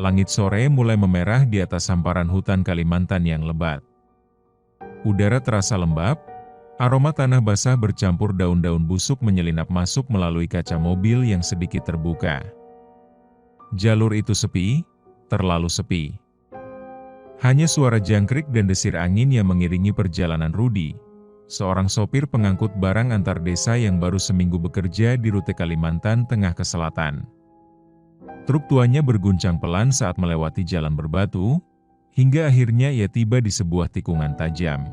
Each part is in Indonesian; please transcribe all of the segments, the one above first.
Langit sore mulai memerah di atas hamparan hutan Kalimantan yang lebat. Udara terasa lembab, aroma tanah basah bercampur daun-daun busuk menyelinap masuk melalui kaca mobil yang sedikit terbuka. Jalur itu sepi, terlalu sepi. Hanya suara jangkrik dan desir angin yang mengiringi perjalanan Rudi, seorang sopir pengangkut barang antar desa yang baru seminggu bekerja di rute Kalimantan Tengah ke selatan. Truk tuanya berguncang pelan saat melewati jalan berbatu, hingga akhirnya ia tiba di sebuah tikungan tajam.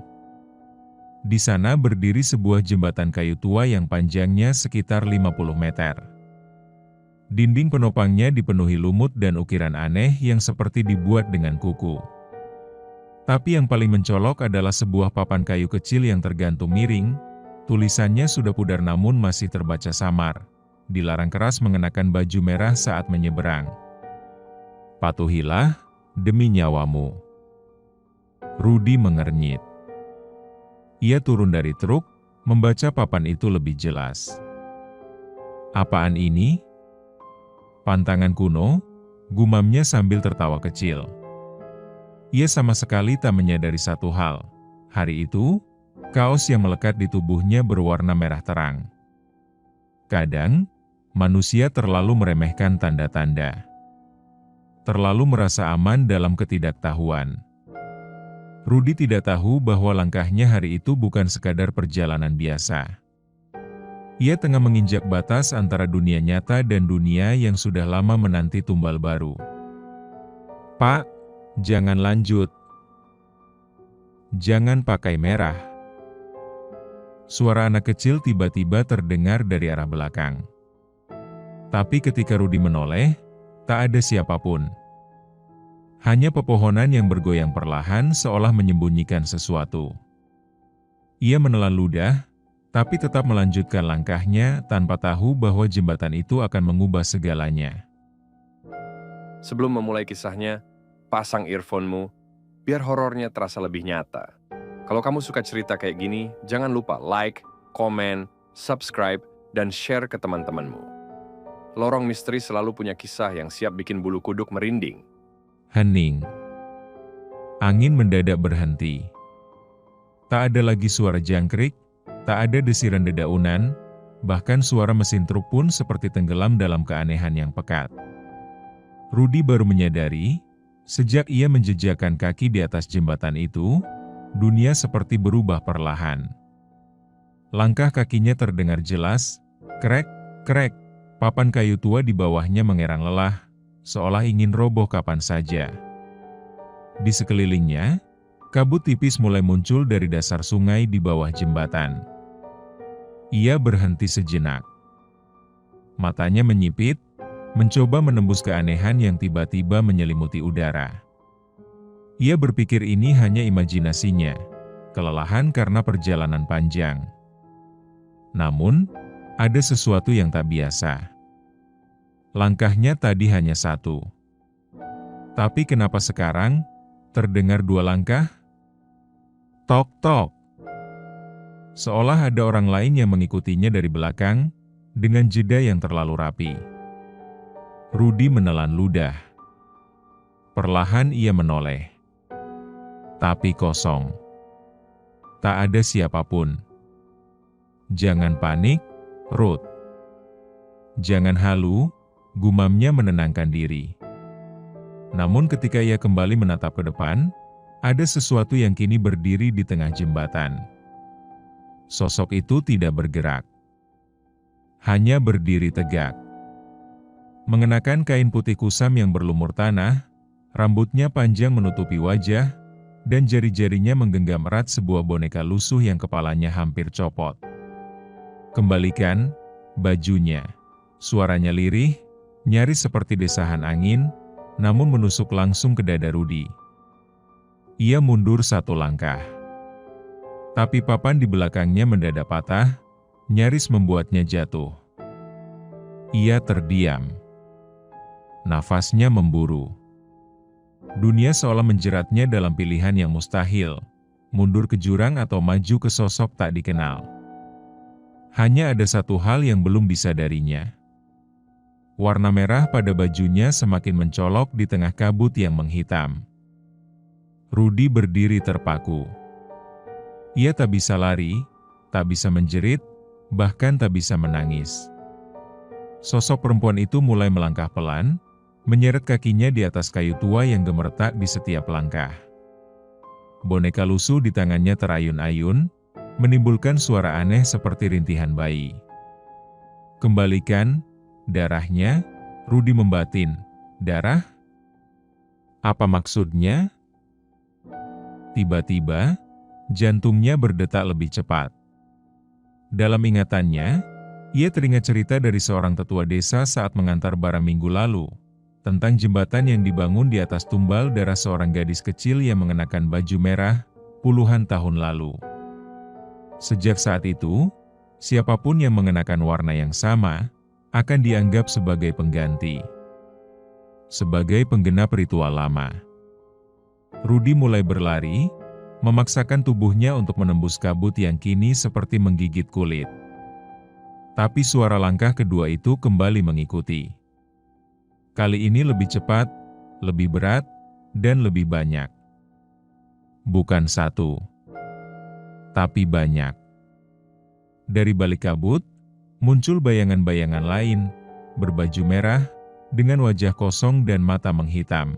Di sana berdiri sebuah jembatan kayu tua yang panjangnya sekitar 50 meter. Dinding penopangnya dipenuhi lumut dan ukiran aneh yang seperti dibuat dengan kuku. Tapi yang paling mencolok adalah sebuah papan kayu kecil yang tergantung miring, tulisannya sudah pudar namun masih terbaca samar. Dilarang keras mengenakan baju merah saat menyeberang. Patuhilah, demi nyawamu. Rudi mengernyit. Ia turun dari truk, membaca papan itu lebih jelas. Apaan ini? Pantangan kuno, gumamnya sambil tertawa kecil. Ia sama sekali tak menyadari satu hal. Hari itu, kaos yang melekat di tubuhnya berwarna merah terang. Kadang, manusia terlalu meremehkan tanda-tanda. Terlalu merasa aman dalam ketidaktahuan. Rudi tidak tahu bahwa langkahnya hari itu bukan sekadar perjalanan biasa. Ia tengah menginjak batas antara dunia nyata dan dunia yang sudah lama menanti tumbal baru. Pak, jangan lanjut. Jangan pakai merah. Suara anak kecil tiba-tiba terdengar dari arah belakang. Tapi ketika Rudi menoleh, tak ada siapapun. Hanya pepohonan yang bergoyang perlahan seolah menyembunyikan sesuatu. Ia menelan ludah, tapi tetap melanjutkan langkahnya tanpa tahu bahwa jembatan itu akan mengubah segalanya. Sebelum memulai kisahnya, pasang earphone-mu, biar horornya terasa lebih nyata. Kalau kamu suka cerita kayak gini, jangan lupa like, komen, subscribe, dan share ke teman-temanmu. Lorong Misteri selalu punya kisah yang siap bikin bulu kuduk merinding. Hening. Angin mendadak berhenti. Tak ada lagi suara jangkrik, tak ada desiran dedaunan, bahkan suara mesin truk pun seperti tenggelam dalam keanehan yang pekat. Rudi baru menyadari, sejak ia menjejakkan kaki di atas jembatan itu, dunia seperti berubah perlahan. Langkah kakinya terdengar jelas, krek, krek. Papan kayu tua di bawahnya mengerang lelah, seolah ingin roboh kapan saja. Di sekelilingnya, kabut tipis mulai muncul dari dasar sungai di bawah jembatan. Ia berhenti sejenak. Matanya menyipit, mencoba menembus keanehan yang tiba-tiba menyelimuti udara. Ia berpikir ini hanya imajinasinya, kelelahan karena perjalanan panjang. Namun, ada sesuatu yang tak biasa. Langkahnya tadi hanya satu. Tapi kenapa sekarang terdengar dua langkah? Tok-tok. Seolah ada orang lain yang mengikutinya dari belakang, dengan jeda yang terlalu rapi. Rudi menelan ludah. Perlahan ia menoleh. Tapi kosong. Tak ada siapapun. Jangan panik, Rud. Jangan halu, gumamnya menenangkan diri. Namun ketika ia kembali menatap ke depan, ada sesuatu yang kini berdiri di tengah jembatan. Sosok itu tidak bergerak. Hanya berdiri tegak. Mengenakan kain putih kusam yang berlumur tanah, rambutnya panjang menutupi wajah, dan jari-jarinya menggenggam erat sebuah boneka lusuh yang kepalanya hampir copot. Kembalikan bajunya. Suaranya lirih, nyaris seperti desahan angin, namun menusuk langsung ke dada Rudi. Ia mundur satu langkah. Tapi papan di belakangnya mendadak patah, nyaris membuatnya jatuh. Ia terdiam. Nafasnya memburu. Dunia seolah menjeratnya dalam pilihan yang mustahil, mundur ke jurang atau maju ke sosok tak dikenal. Hanya ada satu hal yang belum disadarinya. Warna merah pada bajunya semakin mencolok di tengah kabut yang menghitam. Rudy berdiri terpaku. Ia tak bisa lari, tak bisa menjerit, bahkan tak bisa menangis. Sosok perempuan itu mulai melangkah pelan, menyeret kakinya di atas kayu tua yang gemeretak di setiap langkah. Boneka lusuh di tangannya terayun-ayun, menimbulkan suara aneh seperti rintihan bayi. Kembalikan darahnya, Rudy membatin. Darah? Apa maksudnya? Tiba-tiba, jantungnya berdetak lebih cepat. Dalam ingatannya, ia teringat cerita dari seorang tetua desa saat mengantar barang minggu lalu, tentang jembatan yang dibangun di atas tumbal darah seorang gadis kecil yang mengenakan baju merah puluhan tahun lalu. Sejak saat itu, siapapun yang mengenakan warna yang sama akan dianggap sebagai pengganti, sebagai penggenap ritual lama. Rudy mulai berlari, memaksakan tubuhnya untuk menembus kabut yang kini seperti menggigit kulit. Tapi suara langkah kedua itu kembali mengikuti. Kali ini lebih cepat, lebih berat, dan lebih banyak. Bukan satu, tapi banyak. Dari balik kabut, muncul bayangan-bayangan lain, berbaju merah, dengan wajah kosong dan mata menghitam.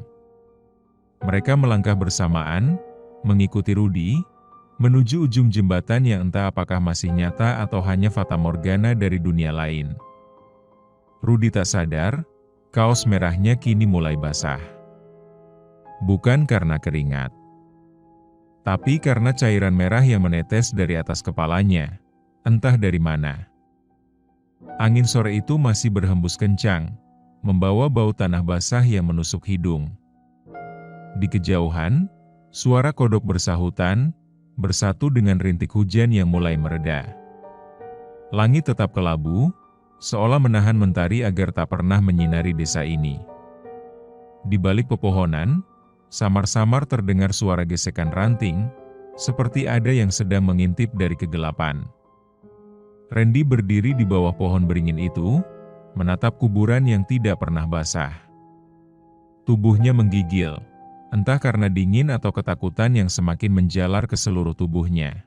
Mereka melangkah bersamaan, mengikuti Rudy, menuju ujung jembatan yang entah apakah masih nyata atau hanya fatamorgana dari dunia lain. Rudy tak sadar, kaos merahnya kini mulai basah. Bukan karena keringat, tapi karena cairan merah yang menetes dari atas kepalanya, entah dari mana. Angin sore itu masih berhembus kencang, membawa bau tanah basah yang menusuk hidung. Di kejauhan, suara kodok bersahutan, bersatu dengan rintik hujan yang mulai mereda. Langit tetap kelabu, seolah menahan mentari agar tak pernah menyinari desa ini. Di balik pepohonan, samar-samar terdengar suara gesekan ranting, seperti ada yang sedang mengintip dari kegelapan. Randy berdiri di bawah pohon beringin itu, menatap kuburan yang tidak pernah basah. Tubuhnya menggigil, entah karena dingin atau ketakutan yang semakin menjalar ke seluruh tubuhnya.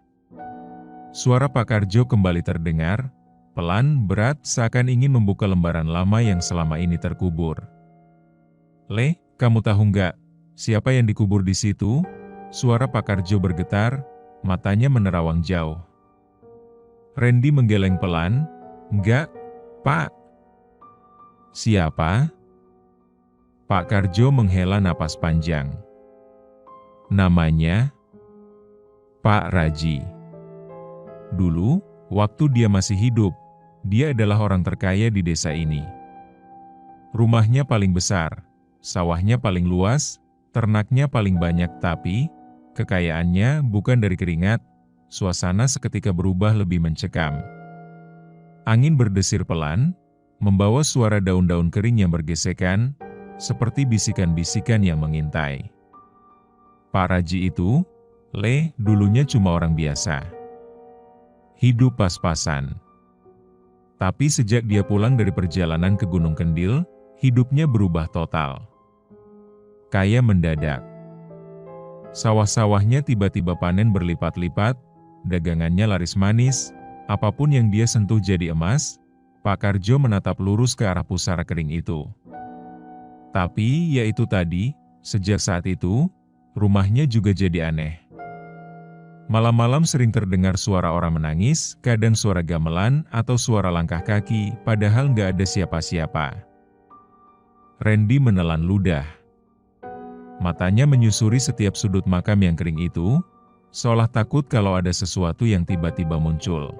Suara Pak Karjo kembali terdengar, pelan, berat, seakan ingin membuka lembaran lama yang selama ini terkubur. "Le, kamu tahu nggak, siapa yang dikubur di situ?" Suara Pak Karjo bergetar, matanya menerawang jauh. Randy menggeleng pelan, "Enggak, Pak." "Siapa?" Pak Karjo menghela napas panjang. "Namanya Pak Raji. Dulu, waktu dia masih hidup, dia adalah orang terkaya di desa ini. Rumahnya paling besar, sawahnya paling luas, ternaknya paling banyak, tapi kekayaannya bukan dari keringat." Suasana seketika berubah lebih mencekam. Angin berdesir pelan, membawa suara daun-daun kering yang bergesekan, seperti bisikan-bisikan yang mengintai. Pak Raji itu, Le, dulunya cuma orang biasa. Hidup pas-pasan. Tapi sejak dia pulang dari perjalanan ke Gunung Kendil, hidupnya berubah total. Kaya mendadak. Sawah-sawahnya tiba-tiba panen berlipat-lipat, dagangannya laris manis, apapun yang dia sentuh jadi emas. Pak Karjo menatap lurus ke arah pusara kering itu. Tapi, ya itu tadi, sejak saat itu, rumahnya juga jadi aneh. Malam-malam sering terdengar suara orang menangis, kadang suara gamelan atau suara langkah kaki, padahal nggak ada siapa-siapa. Randy menelan ludah. Matanya menyusuri setiap sudut makam yang kering itu, seolah takut kalau ada sesuatu yang tiba-tiba muncul.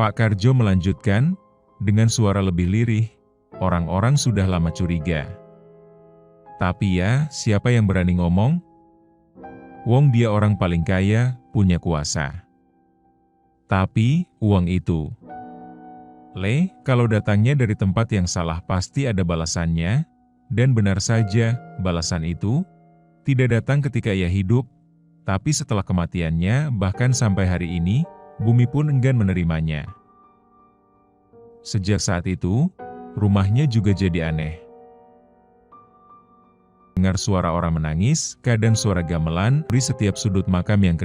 Pak Karjo melanjutkan, dengan suara lebih lirih, "Orang-orang sudah lama curiga. Tapi ya, siapa yang berani ngomong? Wong dia orang paling kaya, punya kuasa. Tapi, uang itu, Le, kalau datangnya dari tempat yang salah pasti ada balasannya, dan benar saja, balasan itu tidak datang ketika ia hidup, tapi setelah kematiannya, bahkan sampai hari ini, bumi pun enggan menerimanya." Sejak saat itu, rumahnya juga jadi aneh. Dengar suara orang menangis, kadang suara gamelan di setiap sudut makam yang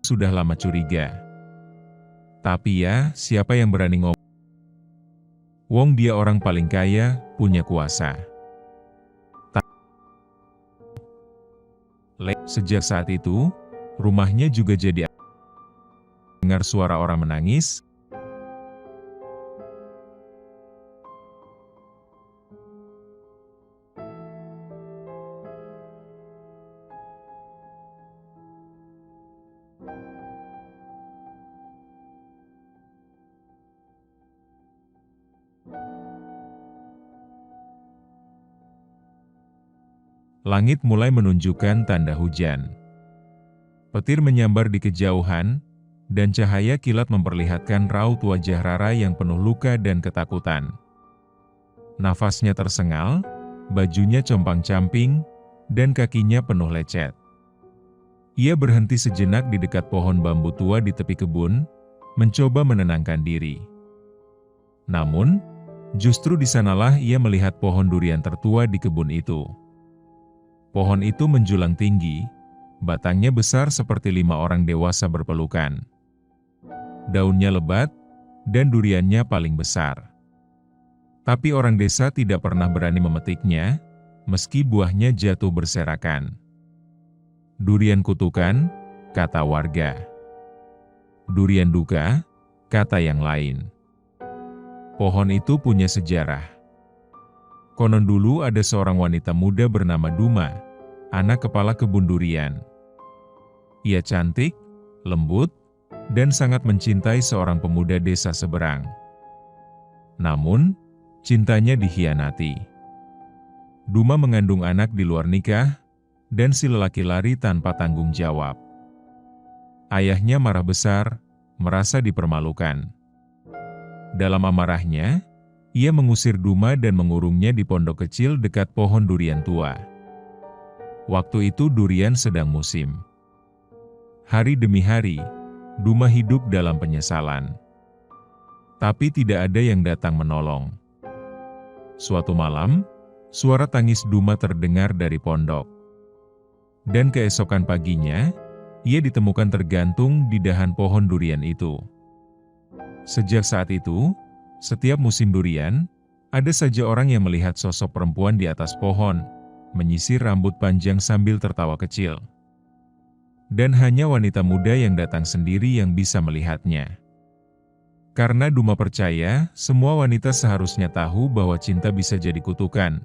sudah lama curiga. Tapi ya, siapa yang berani ngomong? Wong dia orang paling kaya, punya kuasa. Sejak saat itu, rumahnya juga jadi dengar suara orang menangis. Langit mulai menunjukkan tanda hujan. Petir menyambar di kejauhan, dan cahaya kilat memperlihatkan raut wajah Rara yang penuh luka dan ketakutan. Nafasnya tersengal, bajunya compang-camping, dan kakinya penuh lecet. Ia berhenti sejenak di dekat pohon bambu tua di tepi kebun, mencoba menenangkan diri. Namun, justru di sanalah ia melihat pohon durian tertua di kebun itu. Pohon itu menjulang tinggi, batangnya besar seperti 5 orang dewasa berpelukan. Daunnya lebat, dan duriannya paling besar. Tapi orang desa tidak pernah berani memetiknya, meski buahnya jatuh berserakan. Durian kutukan, kata warga. Durian duka, kata yang lain. Pohon itu punya sejarah. Konon dulu ada seorang wanita muda bernama Duma, anak kepala kebun durian. Ia cantik, lembut, dan sangat mencintai seorang pemuda desa seberang. Namun, cintanya dikhianati. Duma mengandung anak di luar nikah, dan si lelaki lari tanpa tanggung jawab. Ayahnya marah besar, merasa dipermalukan. Dalam amarahnya, ia mengusir Duma dan mengurungnya di pondok kecil dekat pohon durian tua. Waktu itu durian sedang musim. Hari demi hari, Duma hidup dalam penyesalan. Tapi tidak ada yang datang menolong. Suatu malam, suara tangis Duma terdengar dari pondok. Dan keesokan paginya, ia ditemukan tergantung di dahan pohon durian itu. Sejak saat itu, setiap musim durian, ada saja orang yang melihat sosok perempuan di atas pohon, menyisir rambut panjang sambil tertawa kecil. Dan hanya wanita muda yang datang sendiri yang bisa melihatnya. Karena Duma percaya, semua wanita seharusnya tahu bahwa cinta bisa jadi kutukan,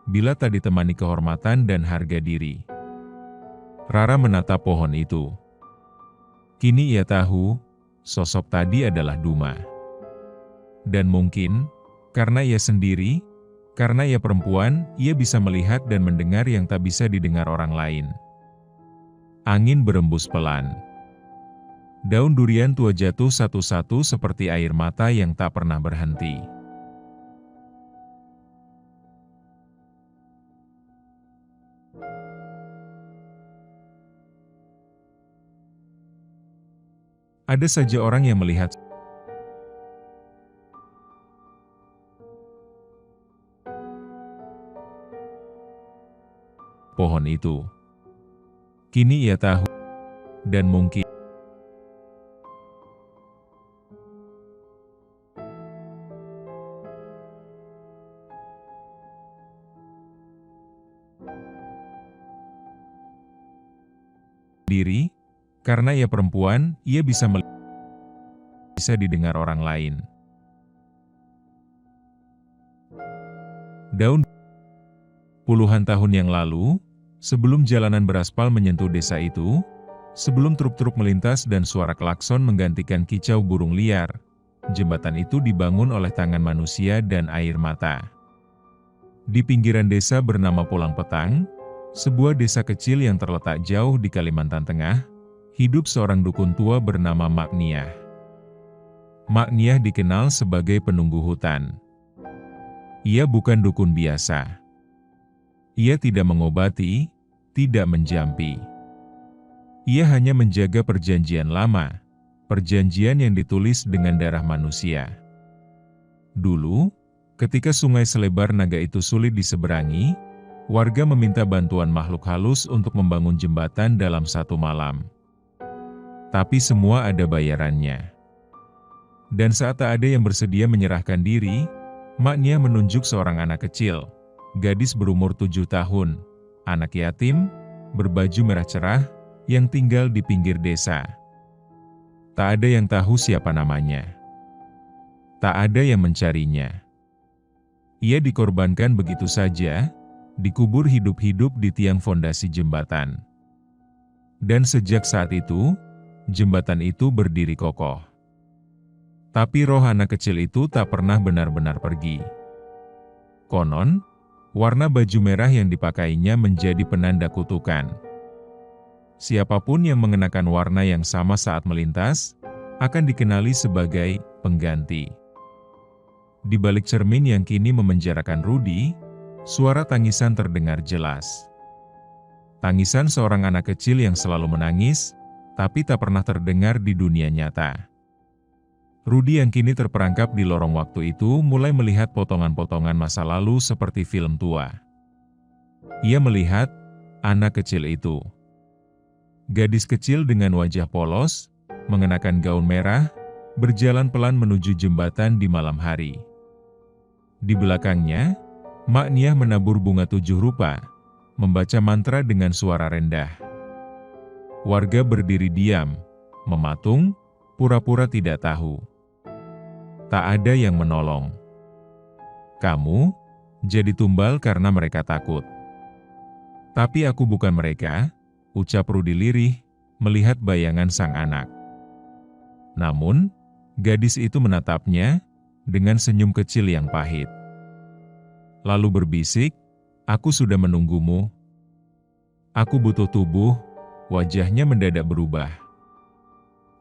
bila tak ditemani kehormatan dan harga diri. Rara menatap pohon itu. Kini ia tahu, sosok tadi adalah Duma. Dan mungkin, karena ia sendiri, karena ia perempuan, ia bisa melihat dan mendengar yang tak bisa didengar orang lain. Angin berembus pelan. Daun durian tua jatuh satu-satu seperti air mata yang tak pernah berhenti. Ada saja orang yang melihat pohon itu. Kini ia tahu, dan mungkin diri, karena ia perempuan, ia bisa didengar orang lain. Daun puluhan tahun yang lalu, sebelum jalanan beraspal menyentuh desa itu, sebelum truk-truk melintas dan suara klakson menggantikan kicau burung liar, jembatan itu dibangun oleh tangan manusia dan air mata. Di pinggiran desa bernama Pulang Petang, sebuah desa kecil yang terletak jauh di Kalimantan Tengah, hidup seorang dukun tua bernama Mak Niah. Makniah dikenal sebagai penunggu hutan. Ia bukan dukun biasa. Ia tidak mengobati, tidak menjampi. Ia hanya menjaga perjanjian lama, perjanjian yang ditulis dengan darah manusia. Dulu, ketika sungai selebar naga itu sulit diseberangi, warga meminta bantuan makhluk halus untuk membangun jembatan dalam satu malam. Tapi semua ada bayarannya. Dan saat tak ada yang bersedia menyerahkan diri, Makniah menunjuk seorang anak kecil, gadis berumur 7 tahun, anak yatim, berbaju merah cerah, yang tinggal di pinggir desa. Tak ada yang tahu siapa namanya. Tak ada yang mencarinya. Ia dikorbankan begitu saja, dikubur hidup-hidup di tiang fondasi jembatan. Dan sejak saat itu, jembatan itu berdiri kokoh. Tapi roh anak kecil itu tak pernah benar-benar pergi. Konon, warna baju merah yang dipakainya menjadi penanda kutukan. Siapapun yang mengenakan warna yang sama saat melintas, akan dikenali sebagai pengganti. Di balik cermin yang kini memenjarakan Rudy, suara tangisan terdengar jelas. Tangisan seorang anak kecil yang selalu menangis, tapi tak pernah terdengar di dunia nyata. Rudy yang kini terperangkap di lorong waktu itu mulai melihat potongan-potongan masa lalu seperti film tua. Ia melihat anak kecil itu. Gadis kecil dengan wajah polos, mengenakan gaun merah, berjalan pelan menuju jembatan di malam hari. Di belakangnya, Makniah menabur bunga 7 rupa, membaca mantra dengan suara rendah. Warga berdiri diam, mematung, pura-pura tidak tahu. Tak ada yang menolong. Kamu jadi tumbal karena mereka takut. Tapi aku bukan mereka, ucap Rudy lirih, melihat bayangan sang anak. Namun, gadis itu menatapnya dengan senyum kecil yang pahit. Lalu berbisik, aku sudah menunggumu. Aku butuh tubuh, wajahnya mendadak berubah.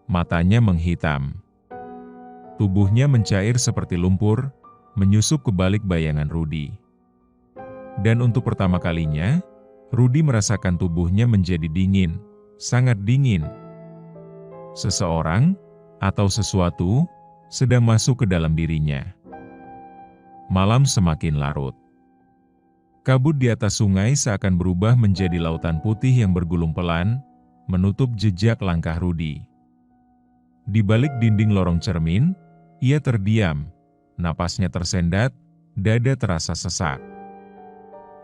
Matanya menghitam. Tubuhnya mencair seperti lumpur, menyusup ke balik bayangan Rudy. Dan untuk pertama kalinya, Rudy merasakan tubuhnya menjadi dingin, sangat dingin. Seseorang, atau sesuatu, sedang masuk ke dalam dirinya. Malam semakin larut. Kabut di atas sungai seakan berubah menjadi lautan putih yang bergulung pelan, menutup jejak langkah Rudy. Di balik dinding lorong cermin, ia terdiam, napasnya tersendat, dada terasa sesak.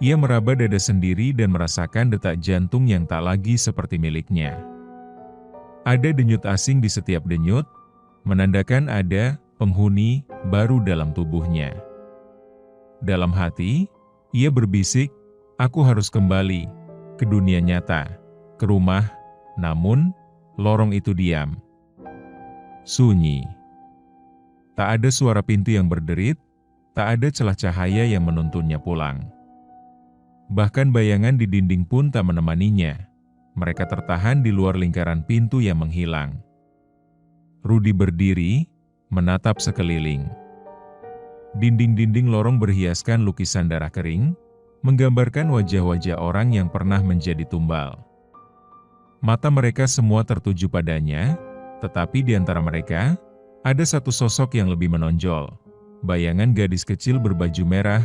Ia meraba dada sendiri dan merasakan detak jantung yang tak lagi seperti miliknya. Ada denyut asing di setiap denyut, menandakan ada penghuni baru dalam tubuhnya. Dalam hati, ia berbisik, aku harus kembali ke dunia nyata, ke rumah, namun lorong itu diam. Sunyi. Tak ada suara pintu yang berderit, tak ada celah cahaya yang menuntunnya pulang. Bahkan bayangan di dinding pun tak menemaninya. Mereka tertahan di luar lingkaran pintu yang menghilang. Rudy berdiri, menatap sekeliling. Dinding-dinding lorong berhiaskan lukisan darah kering, menggambarkan wajah-wajah orang yang pernah menjadi tumbal. Mata mereka semua tertuju padanya, tetapi di antara mereka, ada satu sosok yang lebih menonjol. Bayangan gadis kecil berbaju merah,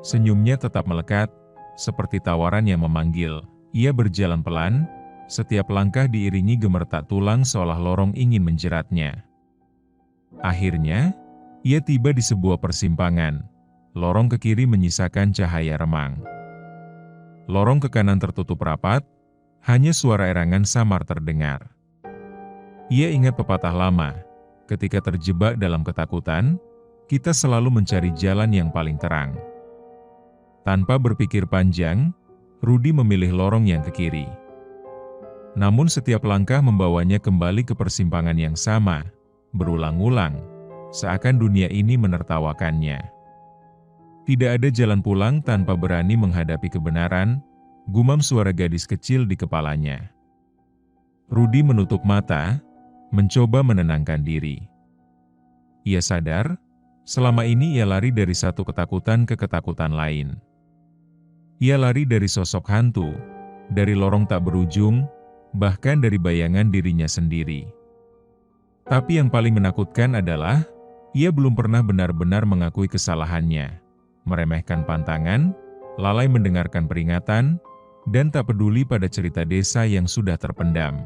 senyumnya tetap melekat, seperti tawaran yang memanggil. Ia berjalan pelan, setiap langkah diiringi gemertak tulang seolah lorong ingin menjeratnya. Akhirnya, ia tiba di sebuah persimpangan. Lorong ke kiri menyisakan cahaya remang. Lorong ke kanan tertutup rapat, hanya suara erangan samar terdengar. Ia ingat pepatah lama, ketika terjebak dalam ketakutan, kita selalu mencari jalan yang paling terang. Tanpa berpikir panjang, Rudy memilih lorong yang ke kiri. Namun setiap langkah membawanya kembali ke persimpangan yang sama, berulang-ulang, seakan dunia ini menertawakannya. Tidak ada jalan pulang tanpa berani menghadapi kebenaran, gumam suara gadis kecil di kepalanya. Rudy menutup mata, mencoba menenangkan diri. Ia sadar, selama ini ia lari dari satu ketakutan ke ketakutan lain. Ia lari dari sosok hantu, dari lorong tak berujung, bahkan dari bayangan dirinya sendiri. Tapi yang paling menakutkan adalah, ia belum pernah benar-benar mengakui kesalahannya, meremehkan pantangan, lalai mendengarkan peringatan, dan tak peduli pada cerita desa yang sudah terpendam.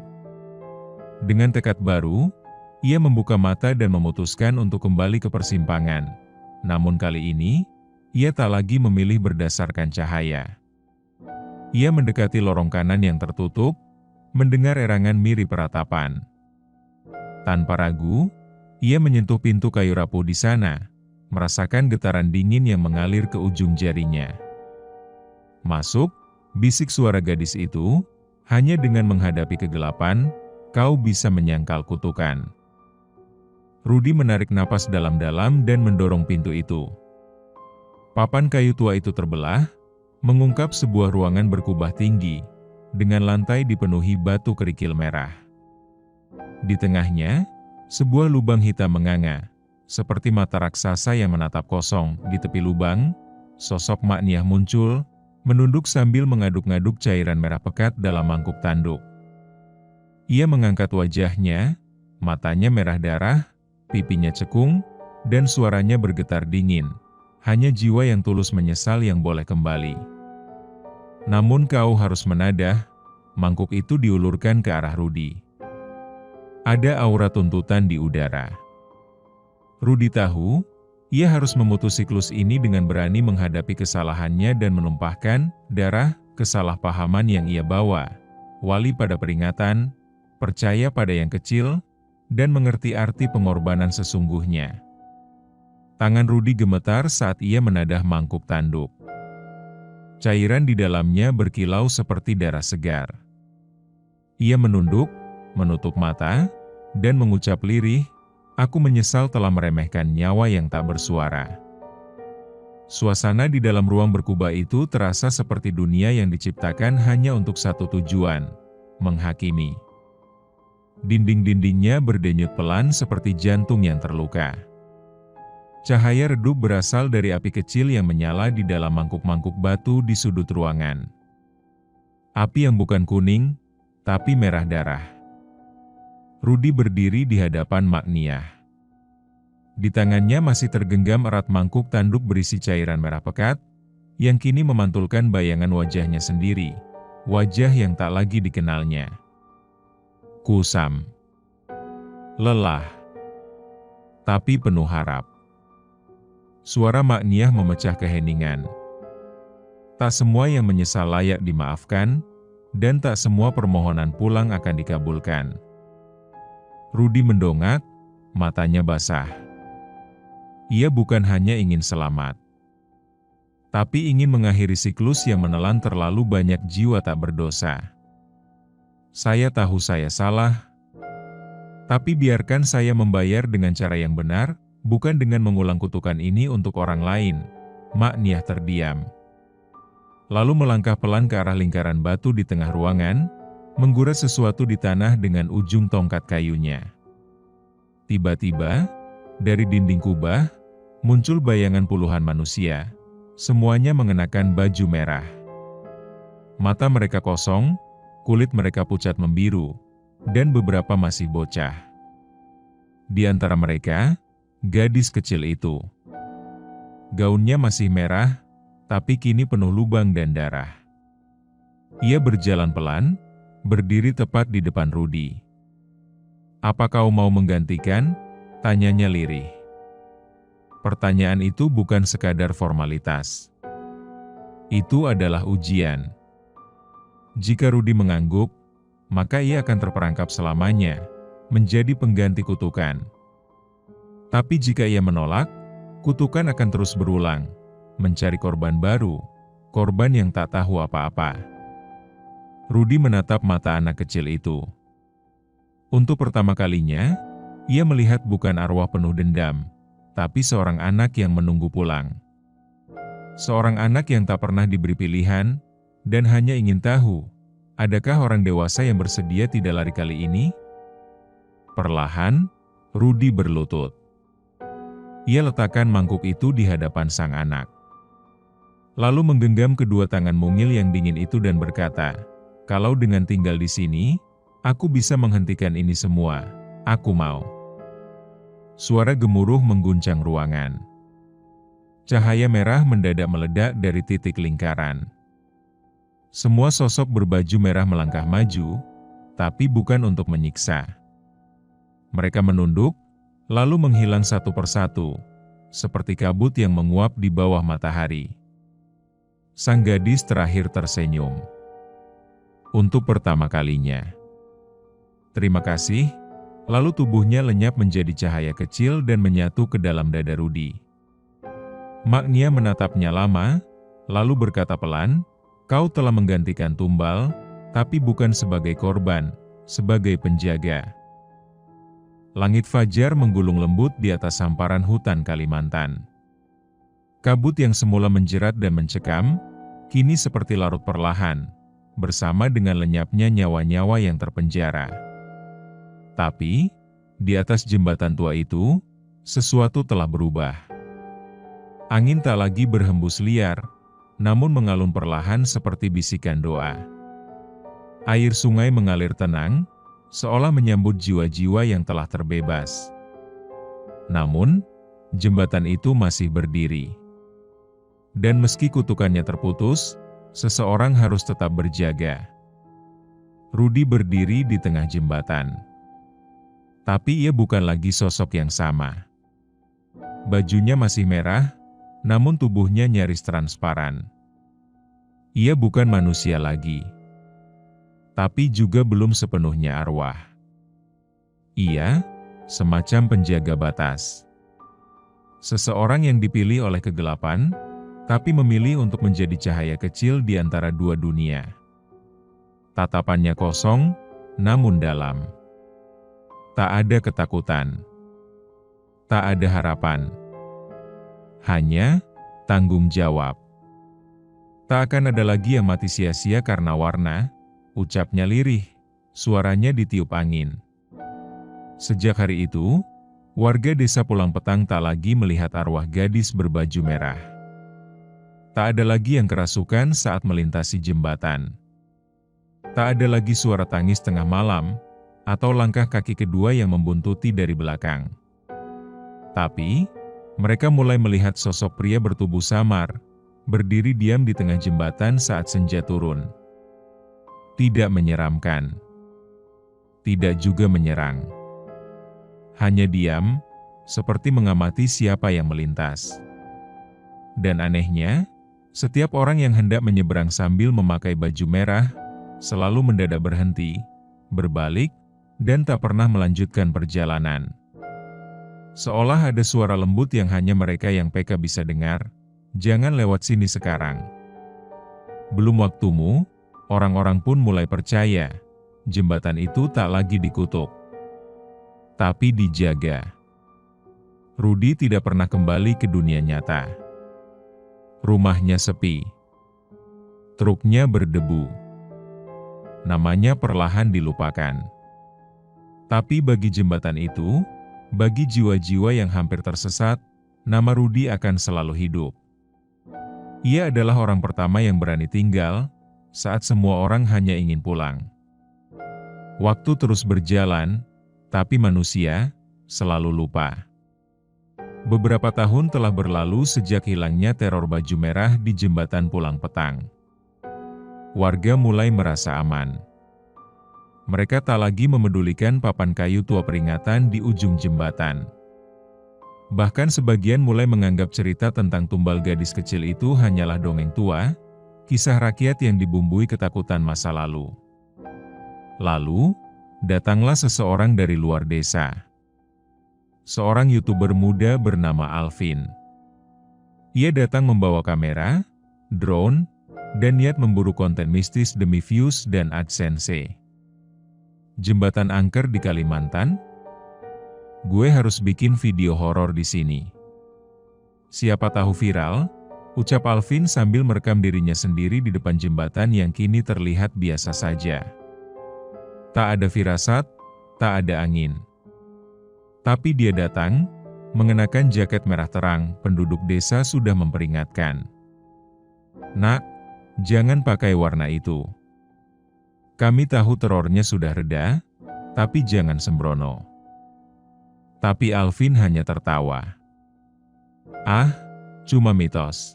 Dengan tekad baru, ia membuka mata dan memutuskan untuk kembali ke persimpangan. Namun kali ini, ia tak lagi memilih berdasarkan cahaya. Ia mendekati lorong kanan yang tertutup, mendengar erangan mirip peratapan. Tanpa ragu, ia menyentuh pintu kayu rapuh di sana, merasakan getaran dingin yang mengalir ke ujung jarinya. Masuk, bisik suara gadis itu, hanya dengan menghadapi kegelapan, kau bisa menyangkal kutukan. Rudi menarik napas dalam-dalam dan mendorong pintu itu. Papan kayu tua itu terbelah, mengungkap sebuah ruangan berkubah tinggi, dengan lantai dipenuhi batu kerikil merah. Di tengahnya, sebuah lubang hitam menganga, seperti mata raksasa yang menatap kosong. Di tepi lubang, sosok Mak Niah muncul, menunduk sambil mengaduk-ngaduk cairan merah pekat dalam mangkuk tanduk. Ia mengangkat wajahnya, matanya merah darah, pipinya cekung, dan suaranya bergetar dingin. Hanya jiwa yang tulus menyesal yang boleh kembali. Namun kau harus menadah, mangkuk itu diulurkan ke arah Rudi. Ada aura tuntutan di udara. Rudi tahu, ia harus memutus siklus ini dengan berani menghadapi kesalahannya dan menumpahkan darah kesalahpahaman yang ia bawa. Wali pada peringatan, percaya pada yang kecil, dan mengerti arti pengorbanan sesungguhnya. Tangan Rudi gemetar saat ia menadah mangkuk tanduk. Cairan di dalamnya berkilau seperti darah segar. Ia menunduk, menutup mata, dan mengucap lirih, aku menyesal telah meremehkan nyawa yang tak bersuara. Suasana di dalam ruang berkubah itu terasa seperti dunia yang diciptakan hanya untuk satu tujuan, menghakimi. Dinding-dindingnya berdenyut pelan seperti jantung yang terluka. Cahaya redup berasal dari api kecil yang menyala di dalam mangkuk-mangkuk batu di sudut ruangan. Api yang bukan kuning, tapi merah darah. Rudi berdiri di hadapan Mak Niah. Di tangannya masih tergenggam erat mangkuk tanduk berisi cairan merah pekat, yang kini memantulkan bayangan wajahnya sendiri, wajah yang tak lagi dikenalnya. Kusam. Lelah. Tapi penuh harap. Suara Mak Niah memecah keheningan. Tak semua yang menyesal layak dimaafkan, dan tak semua permohonan pulang akan dikabulkan. Rudi mendongak, matanya basah. Ia bukan hanya ingin selamat, tapi ingin mengakhiri siklus yang menelan terlalu banyak jiwa tak berdosa. Saya tahu saya salah, tapi biarkan saya membayar dengan cara yang benar, bukan dengan mengulang kutukan ini untuk orang lain. Mak Niah terdiam. Lalu melangkah pelan ke arah lingkaran batu di tengah ruangan, menggores sesuatu di tanah dengan ujung tongkat kayunya. Tiba-tiba, dari dinding kubah, muncul bayangan puluhan manusia, semuanya mengenakan baju merah. Mata mereka kosong, kulit mereka pucat membiru, dan beberapa masih bocah. Di antara mereka, gadis kecil itu. Gaunnya masih merah, tapi kini penuh lubang dan darah. Ia berjalan pelan, berdiri tepat di depan Rudi. Apa kau mau menggantikan? Tanyanya lirih. Pertanyaan itu bukan sekadar formalitas. Itu adalah ujian. Jika Rudi mengangguk, maka ia akan terperangkap selamanya, menjadi pengganti kutukan. Tapi jika ia menolak, kutukan akan terus berulang, mencari korban baru, korban yang tak tahu apa-apa. Rudi menatap mata anak kecil itu. Untuk pertama kalinya, ia melihat bukan arwah penuh dendam, tapi seorang anak yang menunggu pulang. Seorang anak yang tak pernah diberi pilihan, dan hanya ingin tahu, adakah orang dewasa yang bersedia tidak lari kali ini? Perlahan, Rudi berlutut. Ia letakkan mangkuk itu di hadapan sang anak. Lalu menggenggam kedua tangan mungil yang dingin itu dan berkata, "Kalau dengan tinggal di sini, aku bisa menghentikan ini semua. Aku mau." Suara gemuruh mengguncang ruangan. Cahaya merah mendadak meledak dari titik lingkaran. Semua sosok berbaju merah melangkah maju, tapi bukan untuk menyiksa. Mereka menunduk, lalu menghilang satu persatu, seperti kabut yang menguap di bawah matahari. Sang gadis terakhir tersenyum. Untuk pertama kalinya. "Terima kasih," lalu tubuhnya lenyap menjadi cahaya kecil dan menyatu ke dalam dada Rudy. Magnia menatapnya lama, lalu berkata pelan, "Kau telah menggantikan tumbal, tapi bukan sebagai korban, sebagai penjaga." Langit fajar menggulung lembut di atas hamparan hutan Kalimantan. Kabut yang semula menjerat dan mencekam, kini seperti larut perlahan, bersama dengan lenyapnya nyawa-nyawa yang terpenjara. Tapi, di atas jembatan tua itu, sesuatu telah berubah. Angin tak lagi berhembus liar, namun mengalun perlahan seperti bisikan doa. Air sungai mengalir tenang, seolah menyambut jiwa-jiwa yang telah terbebas. Namun, jembatan itu masih berdiri. Dan meski kutukannya terputus, seseorang harus tetap berjaga. Rudy berdiri di tengah jembatan. Tapi ia bukan lagi sosok yang sama. Bajunya masih merah, namun tubuhnya nyaris transparan. Ia bukan manusia lagi. Tapi juga belum sepenuhnya arwah. Ia, semacam penjaga batas. Seseorang yang dipilih oleh kegelapan, tapi memilih untuk menjadi cahaya kecil di antara dua dunia. Tatapannya kosong, namun dalam. Tak ada ketakutan. Tak ada harapan. Hanya tanggung jawab. Tak akan ada lagi yang mati sia-sia karena warna, ucapnya lirih, suaranya ditiup angin. Sejak hari itu, warga desa Pulang Petang tak lagi melihat arwah gadis berbaju merah. Tak ada lagi yang kerasukan saat melintasi jembatan. Tak ada lagi suara tangis tengah malam, atau langkah kaki kedua yang membuntuti dari belakang. Tapi, mereka mulai melihat sosok pria bertubuh samar, berdiri diam di tengah jembatan saat senja turun. Tidak menyeramkan. Tidak juga menyerang. Hanya diam, seperti mengamati siapa yang melintas. Dan anehnya, setiap orang yang hendak menyeberang sambil memakai baju merah, selalu mendadak berhenti, berbalik, dan tak pernah melanjutkan perjalanan. Seolah ada suara lembut yang hanya mereka yang peka bisa dengar, "Jangan lewat sini sekarang. Belum waktumu." Orang-orang pun mulai percaya, jembatan itu tak lagi dikutuk, tapi dijaga. Rudy tidak pernah kembali ke dunia nyata. Rumahnya sepi. Truknya berdebu. Namanya perlahan dilupakan. Tapi bagi jembatan itu, bagi jiwa-jiwa yang hampir tersesat, nama Rudy akan selalu hidup. Ia adalah orang pertama yang berani tinggal, saat semua orang hanya ingin pulang. Waktu terus berjalan, tapi manusia selalu lupa. Beberapa tahun telah berlalu sejak hilangnya teror baju merah di jembatan Pulang Petang. Warga mulai merasa aman. Mereka tak lagi memedulikan papan kayu tua peringatan di ujung jembatan. Bahkan sebagian mulai menganggap cerita tentang tumbal gadis kecil itu hanyalah dongeng tua, kisah rakyat yang dibumbui ketakutan masa lalu. Lalu, datanglah seseorang dari luar desa. Seorang YouTuber muda bernama Alvin. Ia datang membawa kamera, drone, dan niat memburu konten mistis demi views dan AdSense. Jembatan angker di Kalimantan? Gue harus bikin video horor di sini. Siapa tahu viral? Ucap Alvin sambil merekam dirinya sendiri di depan jembatan yang kini terlihat biasa saja. Tak ada firasat, tak ada angin. Tapi dia datang, mengenakan jaket merah terang. Penduduk desa sudah memperingatkan. "Nak, jangan pakai warna itu. Kami tahu terornya sudah reda, tapi jangan sembrono." Tapi Alvin hanya tertawa. "Ah, cuma mitos.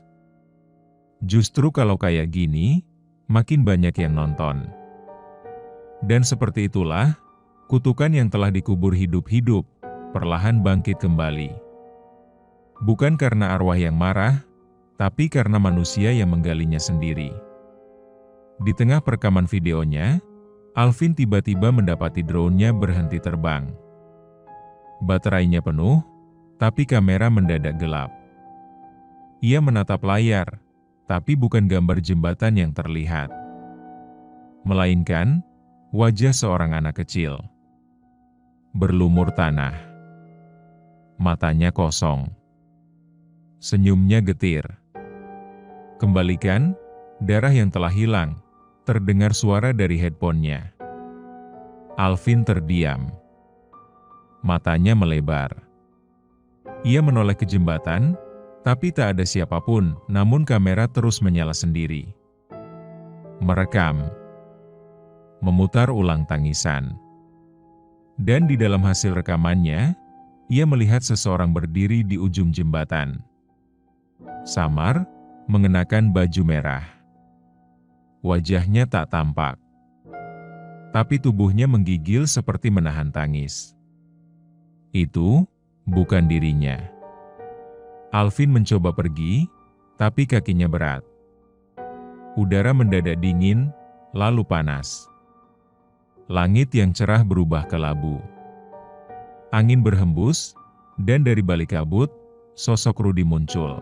Justru kalau kayak gini, makin banyak yang nonton." Dan seperti itulah, kutukan yang telah dikubur hidup-hidup, perlahan bangkit kembali. Bukan karena arwah yang marah, tapi karena manusia yang menggalinya sendiri. Di tengah perekaman videonya, Alvin tiba-tiba mendapati drone-nya berhenti terbang. Baterainya penuh, tapi kamera mendadak gelap. Ia menatap layar, tapi bukan gambar jembatan yang terlihat, melainkan wajah seorang anak kecil. Berlumur tanah. Matanya kosong. Senyumnya getir. "Kembalikan darah yang telah hilang," terdengar suara dari headphone-nya. Alvin terdiam. Matanya melebar. Ia menoleh ke jembatan, tapi tak ada siapapun, namun kamera terus menyala sendiri. Merekam. Memutar ulang tangisan. Dan di dalam hasil rekamannya, ia melihat seseorang berdiri di ujung jembatan. Samar, mengenakan baju merah. Wajahnya tak tampak, tapi tubuhnya menggigil seperti menahan tangis. Itu bukan dirinya. Alvin mencoba pergi, tapi kakinya berat. Udara mendadak dingin, lalu panas. Langit yang cerah berubah kelabu. Angin berhembus, dan dari balik kabut, sosok Rudy muncul.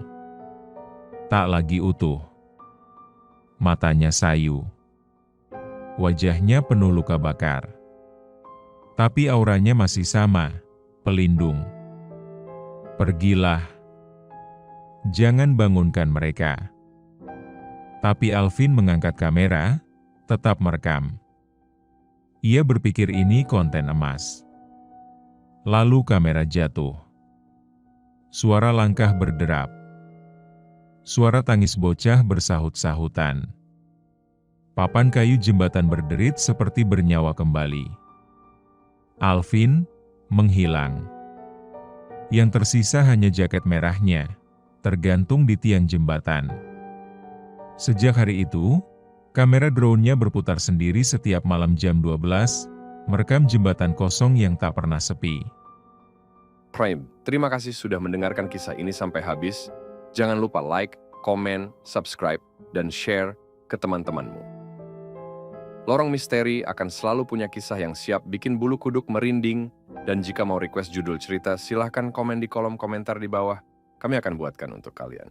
Tak lagi utuh. Matanya sayu. Wajahnya penuh luka bakar. Tapi auranya masih sama, pelindung. "Pergilah. Jangan bangunkan mereka." Tapi Alvin mengangkat kamera, tetap merekam. Ia berpikir ini konten emas. Lalu kamera jatuh. Suara langkah berderap. Suara tangis bocah bersahut-sahutan. Papan kayu jembatan berderit seperti bernyawa kembali. Alvin menghilang. Yang tersisa hanya jaket merahnya, tergantung di tiang jembatan. Sejak hari itu, kamera drone-nya berputar sendiri setiap malam jam 12, merekam jembatan kosong yang tak pernah sepi. Prime, terima kasih sudah mendengarkan kisah ini sampai habis. Jangan lupa like, komen, subscribe, dan share ke teman-temanmu. Lorong Misteri akan selalu punya kisah yang siap bikin bulu kuduk merinding, dan jika mau request judul cerita, silahkan komen di kolom komentar di bawah. Kami akan buatkan untuk kalian.